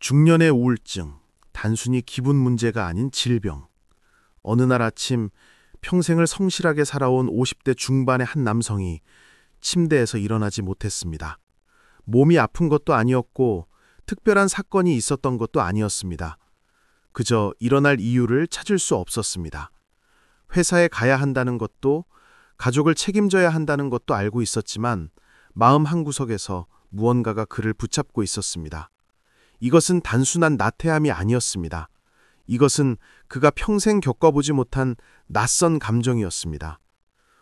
중년의 우울증, 단순히 기분 문제가 아닌 질병. 어느 날 아침 평생을 성실하게 살아온 50대 중반의 한 남성이 침대에서 일어나지 못했습니다. 몸이 아픈 것도 아니었고 특별한 사건이 있었던 것도 아니었습니다. 그저 일어날 이유를 찾을 수 없었습니다. 회사에 가야 한다는 것도 가족을 책임져야 한다는 것도 알고 있었지만 마음 한구석에서 무언가가 그를 붙잡고 있었습니다. 이것은 단순한 나태함이 아니었습니다. 이것은 그가 평생 겪어보지 못한 낯선 감정이었습니다.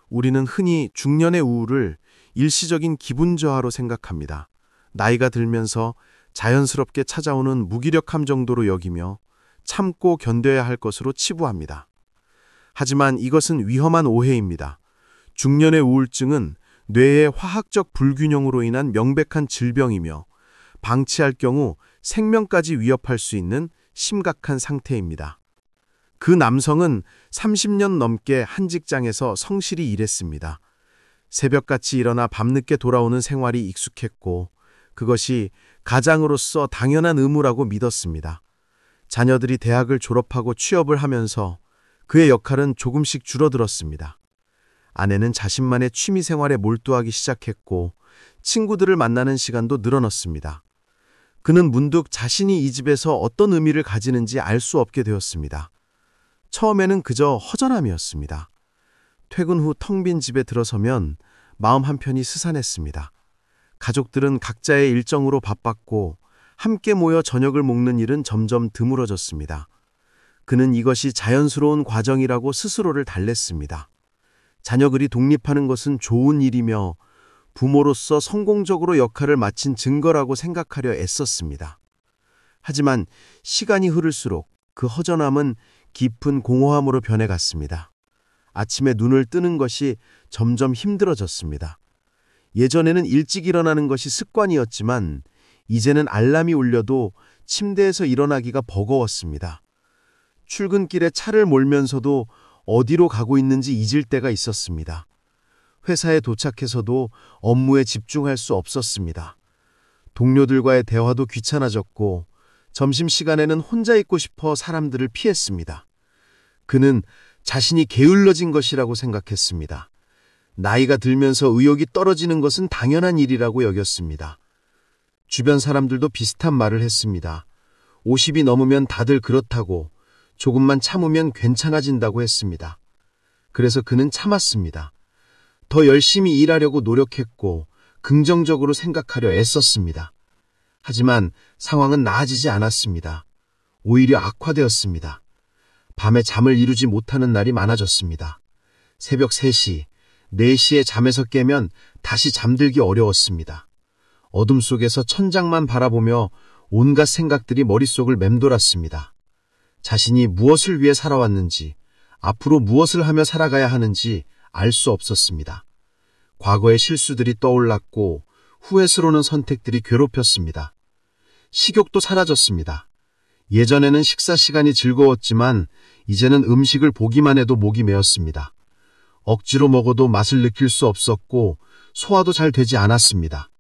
우리는 흔히 중년의 우울을 일시적인 기분 저하로 생각합니다. 나이가 들면서 자연스럽게 찾아오는 무기력함 정도로 여기며 참고 견뎌야 할 것으로 치부합니다. 하지만 이것은 위험한 오해입니다. 중년의 우울증은 뇌의 화학적 불균형으로 인한 명백한 질병이며 방치할 경우 생명까지 위협할 수 있는 심각한 상태입니다. 그 남성은 30년 넘게 한 직장에서 성실히 일했습니다. 새벽같이 일어나 밤늦게 돌아오는 생활이 익숙했고 그것이 가장으로서 당연한 의무라고 믿었습니다. 자녀들이 대학을 졸업하고 취업을 하면서 그의 역할은 조금씩 줄어들었습니다. 아내는 자신만의 취미 생활에 몰두하기 시작했고 친구들을 만나는 시간도 늘어났습니다. 그는 문득 자신이 이 집에서 어떤 의미를 가지는지 알 수 없게 되었습니다. 처음에는 그저 허전함이었습니다. 퇴근 후 텅 빈 집에 들어서면 마음 한편이 스산했습니다. 가족들은 각자의 일정으로 바빴고 함께 모여 저녁을 먹는 일은 점점 드물어졌습니다. 그는 이것이 자연스러운 과정이라고 스스로를 달랬습니다. 자녀들이 독립하는 것은 좋은 일이며 부모로서 성공적으로 역할을 마친 증거라고 생각하려 애썼습니다. 하지만 시간이 흐를수록 그 허전함은 깊은 공허함으로 변해갔습니다. 아침에 눈을 뜨는 것이 점점 힘들어졌습니다. 예전에는 일찍 일어나는 것이 습관이었지만 이제는 알람이 울려도 침대에서 일어나기가 버거웠습니다. 출근길에 차를 몰면서도 어디로 가고 있는지 잊을 때가 있었습니다. 회사에 도착해서도 업무에 집중할 수 없었습니다. 동료들과의 대화도 귀찮아졌고 점심시간에는 혼자 있고 싶어 사람들을 피했습니다. 그는 자신이 게을러진 것이라고 생각했습니다. 나이가 들면서 의욕이 떨어지는 것은 당연한 일이라고 여겼습니다. 주변 사람들도 비슷한 말을 했습니다. 50이 넘으면 다들 그렇다고, 조금만 참으면 괜찮아진다고 했습니다. 그래서 그는 참았습니다. 더 열심히 일하려고 노력했고 긍정적으로 생각하려 애썼습니다. 하지만 상황은 나아지지 않았습니다. 오히려 악화되었습니다. 밤에 잠을 이루지 못하는 날이 많아졌습니다. 새벽 3시, 4시에 잠에서 깨면 다시 잠들기 어려웠습니다. 어둠 속에서 천장만 바라보며 온갖 생각들이 머릿속을 맴돌았습니다. 자신이 무엇을 위해 살아왔는지, 앞으로 무엇을 하며 살아가야 하는지 알 수 없었습니다. 과거의 실수들이 떠올랐고 후회스러운 선택들이 괴롭혔습니다. 식욕도 사라졌습니다. 예전에는 식사 시간이 즐거웠지만 이제는 음식을 보기만 해도 목이 메었습니다. 억지로 먹어도 맛을 느낄 수 없었고 소화도 잘 되지 않았습니다.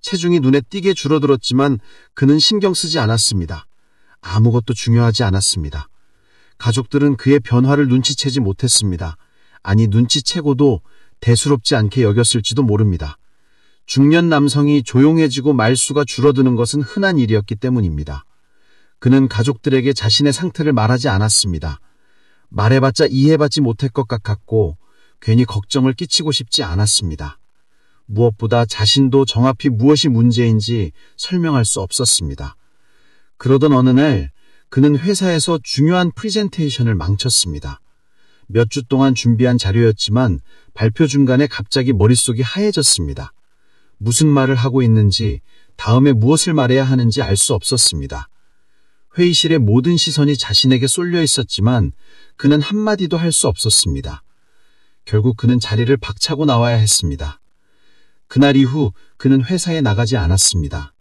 체중이 눈에 띄게 줄어들었지만 그는 신경 쓰지 않았습니다. 아무것도 중요하지 않았습니다. 가족들은 그의 변화를 눈치채지 못했습니다. 아니, 눈치채고도 대수롭지 않게 여겼을지도 모릅니다. 중년 남성이 조용해지고 말수가 줄어드는 것은 흔한 일이었기 때문입니다. 그는 가족들에게 자신의 상태를 말하지 않았습니다. 말해봤자 이해받지 못할 것 같았고 괜히 걱정을 끼치고 싶지 않았습니다. 무엇보다 자신도 정확히 무엇이 문제인지 설명할 수 없었습니다. 그러던 어느 날 그는 회사에서 중요한 프리젠테이션을 망쳤습니다. 몇 주 동안 준비한 자료였지만 발표 중간에 갑자기 머릿속이 하얘졌습니다. 무슨 말을 하고 있는지, 다음에 무엇을 말해야 하는지 알 수 없었습니다. 회의실의 모든 시선이 자신에게 쏠려 있었지만 그는 한마디도 할 수 없었습니다. 결국 그는 자리를 박차고 나와야 했습니다. 그날 이후 그는 회사에 나가지 않았습니다.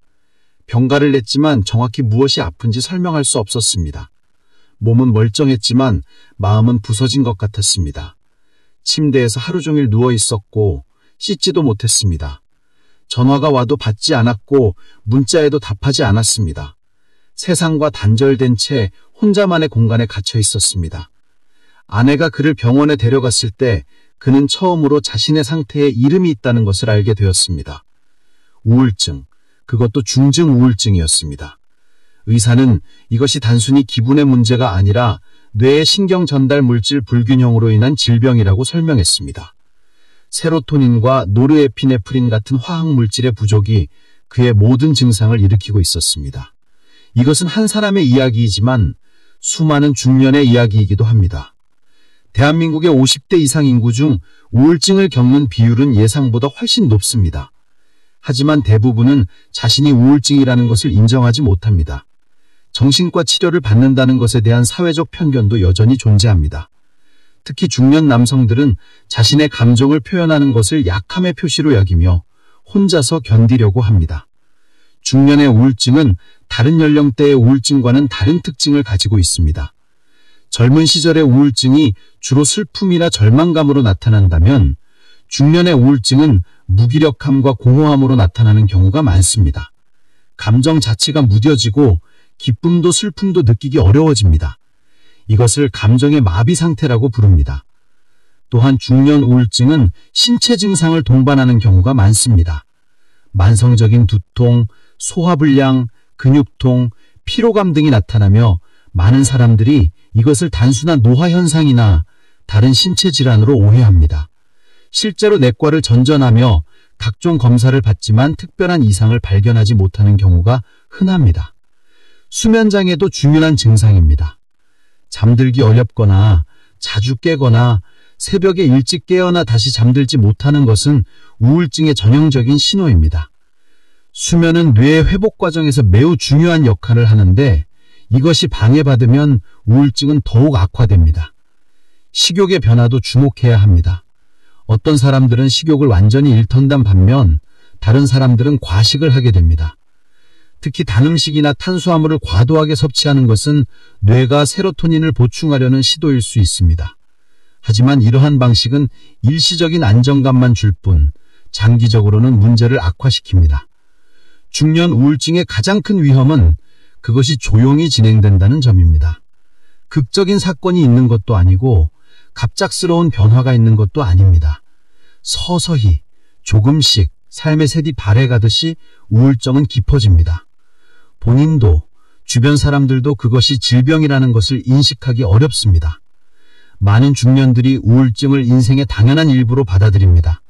병가를 냈지만 정확히 무엇이 아픈지 설명할 수 없었습니다. 몸은 멀쩡했지만 마음은 부서진 것 같았습니다. 침대에서 하루 종일 누워 있었고 씻지도 못했습니다. 전화가 와도 받지 않았고 문자에도 답하지 않았습니다. 세상과 단절된 채 혼자만의 공간에 갇혀 있었습니다. 아내가 그를 병원에 데려갔을 때 그는 처음으로 자신의 상태에 이름이 있다는 것을 알게 되었습니다. 우울증, 그것도 중증 우울증이었습니다. 의사는 이것이 단순히 기분의 문제가 아니라 뇌의 신경 전달 물질 불균형으로 인한 질병이라고 설명했습니다. 세로토닌과 노르에피네프린 같은 화학 물질의 부족이 그의 모든 증상을 일으키고 있었습니다. 이것은 한 사람의 이야기이지만 수많은 중년의 이야기이기도 합니다. 대한민국의 50대 이상 인구 중 우울증을 겪는 비율은 예상보다 훨씬 높습니다. 하지만 대부분은 자신이 우울증이라는 것을 인정하지 못합니다. 정신과 치료를 받는다는 것에 대한 사회적 편견도 여전히 존재합니다. 특히 중년 남성들은 자신의 감정을 표현하는 것을 약함의 표시로 여기며 혼자서 견디려고 합니다. 중년의 우울증은 다른 연령대의 우울증과는 다른 특징을 가지고 있습니다. 젊은 시절의 우울증이 주로 슬픔이나 절망감으로 나타난다면 중년의 우울증은 무기력함과 공허함으로 나타나는 경우가 많습니다. 감정 자체가 무뎌지고 기쁨도 슬픔도 느끼기 어려워집니다. 이것을 감정의 마비 상태라고 부릅니다. 또한 중년 우울증은 신체 증상을 동반하는 경우가 많습니다. 만성적인 두통, 소화불량, 근육통, 피로감 등이 나타나며 많은 사람들이 이것을 단순한 노화 현상이나 다른 신체 질환으로 오해합니다. 실제로 내과를 전전하며 각종 검사를 받지만 특별한 이상을 발견하지 못하는 경우가 흔합니다. 수면장애도 중요한 증상입니다. 잠들기 어렵거나 자주 깨거나 새벽에 일찍 깨어나 다시 잠들지 못하는 것은 우울증의 전형적인 신호입니다. 수면은 뇌의 회복 과정에서 매우 중요한 역할을 하는데 이것이 방해받으면 우울증은 더욱 악화됩니다. 식욕의 변화도 주목해야 합니다. 어떤 사람들은 식욕을 완전히 잃던단 반면 다른 사람들은 과식을 하게 됩니다. 특히 단 음식이나 탄수화물을 과도하게 섭취하는 것은 뇌가 세로토닌을 보충하려는 시도일 수 있습니다. 하지만 이러한 방식은 일시적인 안정감만 줄 뿐 장기적으로는 문제를 악화시킵니다. 중년 우울증의 가장 큰 위험은 그것이 조용히 진행된다는 점입니다. 극적인 사건이 있는 것도 아니고 갑작스러운 변화가 있는 것도 아닙니다. 서서히 조금씩 삶의 색이 발해가듯이 우울증은 깊어집니다. 본인도 주변 사람들도 그것이 질병이라는 것을 인식하기 어렵습니다. 많은 중년들이 우울증을 인생의 당연한 일부로 받아들입니다.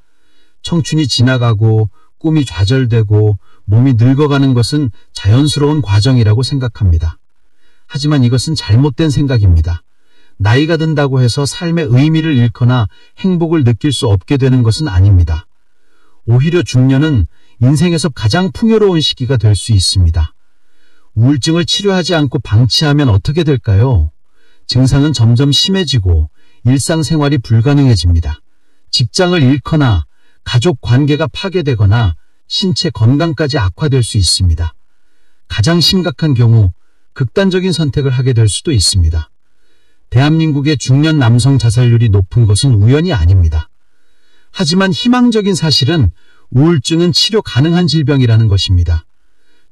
청춘이 지나가고 꿈이 좌절되고 몸이 늙어가는 것은 자연스러운 과정이라고 생각합니다. 하지만 이것은 잘못된 생각입니다. 나이가 든다고 해서 삶의 의미를 잃거나 행복을 느낄 수 없게 되는 것은 아닙니다. 오히려 중년은 인생에서 가장 풍요로운 시기가 될 수 있습니다. 우울증을 치료하지 않고 방치하면 어떻게 될까요? 증상은 점점 심해지고 일상생활이 불가능해집니다. 직장을 잃거나 가족 관계가 파괴되거나 신체 건강까지 악화될 수 있습니다. 가장 심각한 경우 극단적인 선택을 하게 될 수도 있습니다. 대한민국의 중년 남성 자살률이 높은 것은 우연이 아닙니다. 하지만 희망적인 사실은 우울증은 치료 가능한 질병이라는 것입니다.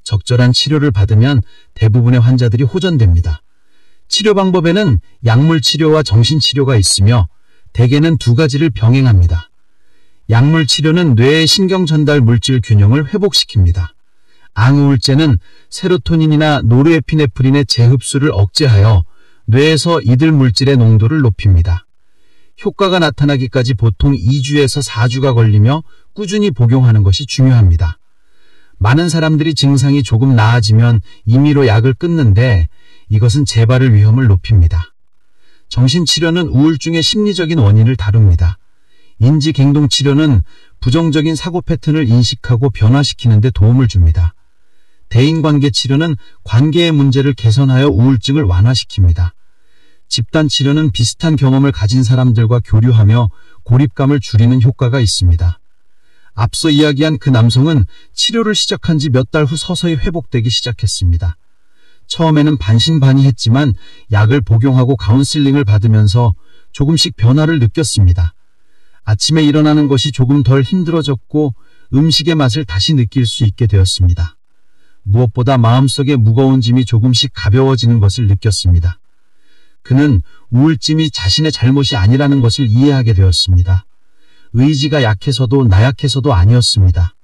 적절한 치료를 받으면 대부분의 환자들이 호전됩니다. 치료 방법에는 약물 치료와 정신 치료가 있으며 대개는 두 가지를 병행합니다. 약물 치료는 뇌의 신경 전달 물질 균형을 회복시킵니다. 앙우울제는 세로토닌이나 노르에피네프린의 재흡수를 억제하여 뇌에서 이들 물질의 농도를 높입니다. 효과가 나타나기까지 보통 2주에서 4주가 걸리며 꾸준히 복용하는 것이 중요합니다. 많은 사람들이 증상이 조금 나아지면 임의로 약을 끊는데 이것은 재발의 위험을 높입니다. 정신치료는 우울증의 심리적인 원인을 다룹니다. 인지행동치료는 부정적인 사고 패턴을 인식하고 변화시키는 데 도움을 줍니다. 대인관계치료는 관계의 문제를 개선하여 우울증을 완화시킵니다. 집단치료는 비슷한 경험을 가진 사람들과 교류하며 고립감을 줄이는 효과가 있습니다. 앞서 이야기한 그 남성은 치료를 시작한 지 몇 달 후 서서히 회복되기 시작했습니다. 처음에는 반신반의했지만 약을 복용하고 카운슬링을 받으면서 조금씩 변화를 느꼈습니다. 아침에 일어나는 것이 조금 덜 힘들어졌고 음식의 맛을 다시 느낄 수 있게 되었습니다. 무엇보다 마음속에 무거운 짐이 조금씩 가벼워지는 것을 느꼈습니다. 그는 우울증이 자신의 잘못이 아니라는 것을 이해하게 되었습니다. 의지가 약해서도 나약해서도 아니었습니다.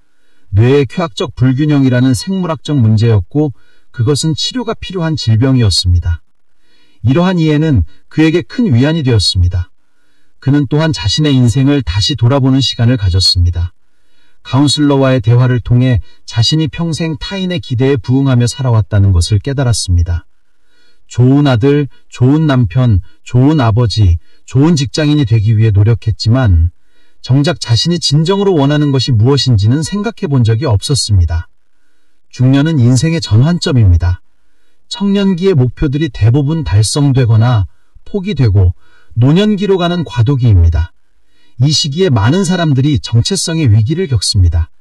뇌의 쾌학적 불균형이라는 생물학적 문제였고 그것은 치료가 필요한 질병이었습니다. 이러한 이해는 그에게 큰 위안이 되었습니다. 그는 또한 자신의 인생을 다시 돌아보는 시간을 가졌습니다. 카운슬러와의 대화를 통해 자신이 평생 타인의 기대에 부응하며 살아왔다는 것을 깨달았습니다. 좋은 아들, 좋은 남편, 좋은 아버지, 좋은 직장인이 되기 위해 노력했지만 정작 자신이 진정으로 원하는 것이 무엇인지는 생각해 본 적이 없었습니다. 중년은 인생의 전환점입니다. 청년기의 목표들이 대부분 달성되거나 포기되고 노년기로 가는 과도기입니다. 이 시기에 많은 사람들이 정체성의 위기를 겪습니다.